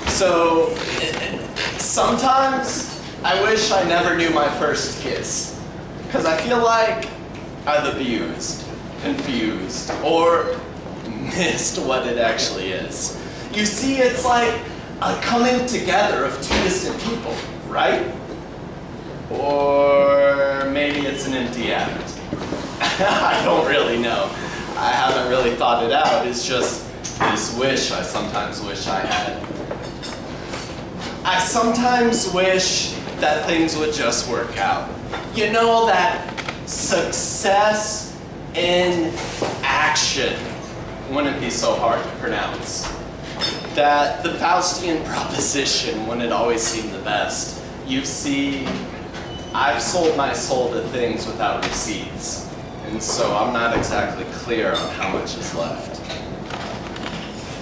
So, sometimes I wish I never knew my first kiss. Because I feel like I've abused, confused, or missed what it actually is. You see, it's like a coming together of two distant people, right? Or maybe it's an empty act. I don't really know. I haven't really thought it out. It's just this wish I sometimes wish I had. I sometimes wish that things would just work out. You know, that success in action wouldn't be so hard to pronounce. That the Faustian proposition wouldn't always seem the best. You see, I've sold my soul to things without receipts, and so I'm not exactly clear on how much is left.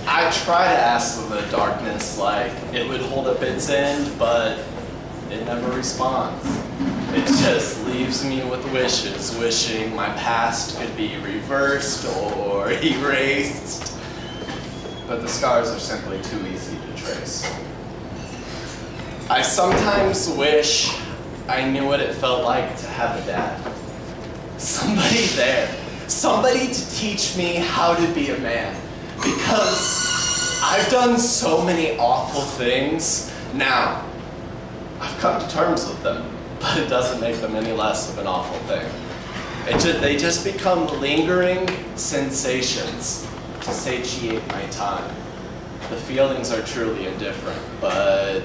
I try to ask of the darkness like it would hold up its end, but it never responds. It just leaves me with wishes, wishing my past could be reversed or erased. But the scars are simply too easy to trace. I sometimes wish I knew what it felt like to have a dad. Somebody there. Somebody to teach me how to be a man. Because I've done so many awful things. Now, I've come to terms with them, but it doesn't make them any less of an awful thing. They just become lingering sensations to satiate my time. The feelings are truly indifferent, but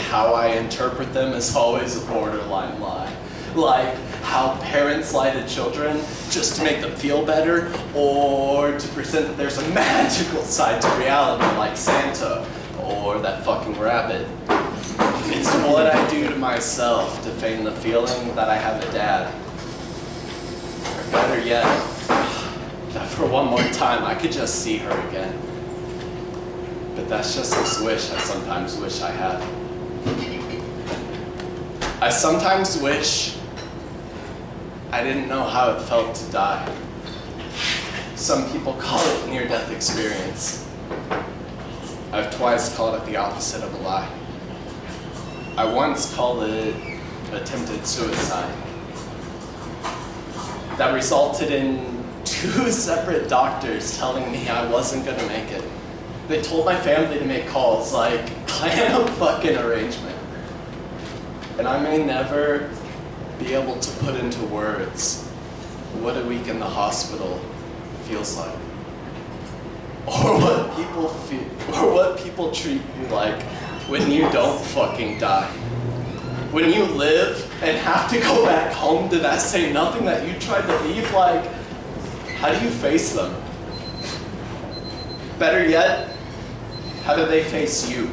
how I interpret them is always a borderline lie. Like how parents lie to children just to make them feel better, or to present that there's a magical side to reality like Santa, or that fucking rabbit. It's what I do to myself to feign the feeling that I have a dad. Or better yet, that for one more time I could just see her again. But that's just this wish I sometimes wish I had. I sometimes wish I didn't know how it felt to die. Some people call it near-death experience. I've twice called it the opposite of a lie. I once called it attempted suicide. That resulted in 2 separate doctors telling me I wasn't gonna make it. They told my family to make calls, like, plan a fucking arrangement. And I may never be able to put into words what a week in the hospital feels like. Or what people feel, or what people treat you like when you don't fucking die. When you live and have to go back home to that same nothing that you tried to leave, like, how do you face them? Better yet, how do they face you?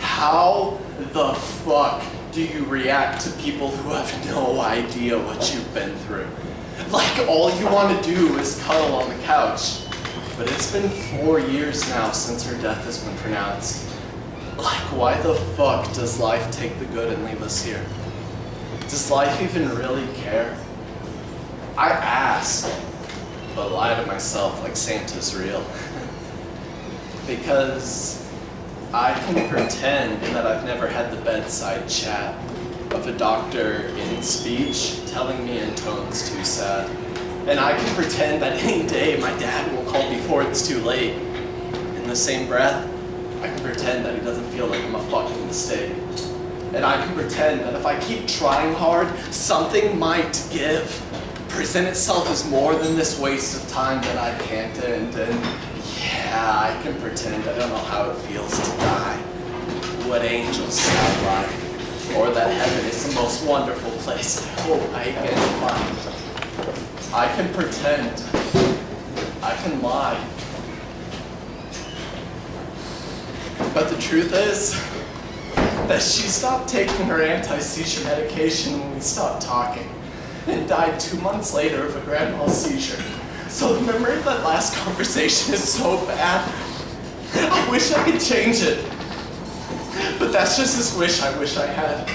How the fuck do you react to people who have no idea what you've been through? Like, all you want to do is cuddle on the couch. But it's been 4 years now since her death has been pronounced. Like, why the fuck does life take the good and leave us here? Does life even really care? I ask, but lie to myself like Santa's real. Because I can pretend that I've never had the bedside chat of a doctor in speech telling me in tones too sad. And I can pretend that any day my dad will call before it's too late. In the same breath, I can pretend that he doesn't feel like I'm a fucking mistake. And I can pretend that if I keep trying hard, something might give. Present itself as more than this waste of time that I can't end. And yeah, I can pretend I don't know how it feels to die. What angels sound like. Or that heaven is the most wonderful place I hope I can find. I can pretend. I can lie. But the truth is that she stopped taking her anti-seizure medication when we stopped talking and died 2 months later of a grand mal seizure. So the memory of that last conversation is so bad. I wish I could change it. But that's just this wish I wish I had.